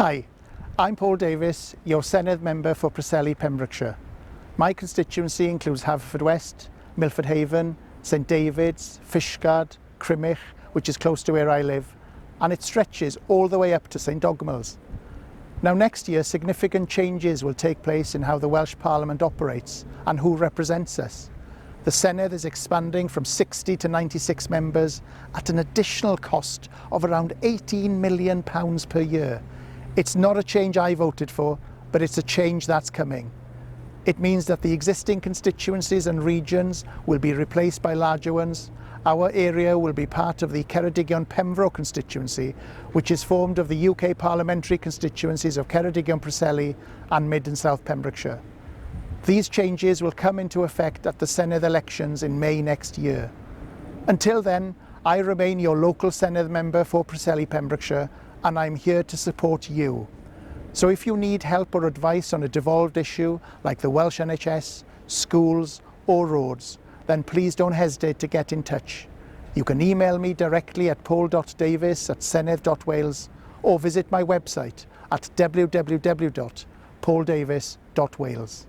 Hi, I'm Paul Davies, your Senedd member for Preseli, Pembrokeshire. My constituency includes Haverfordwest, Milford Haven, St Davies, Fishguard, Crymych, which is close to where I live, and it stretches all the way up to St Dogmell's. Now next year, significant changes will take place in how the Welsh Parliament operates and who represents us. The Senedd is expanding from 60 to 96 members at an additional cost of around £18 million per year. It's not a change I voted for, but it's a change that's coming. It means that the existing constituencies and regions will be replaced by larger ones. Our area will be part of the Ceredigion-Penfro constituency, which is formed of the UK parliamentary constituencies of Ceredigion-Preseli and Mid and South Pembrokeshire. These changes will come into effect at the Senedd elections in May next year. Until then, I remain your local Senedd member for Preseli, Pembrokeshire, and I'm here to support you. So if you need help or advice on a devolved issue like the Welsh NHS, schools or roads, then please don't hesitate to get in touch. You can email me directly at paul.davies@senedd.wales or visit my website at www.pauldavies.wales.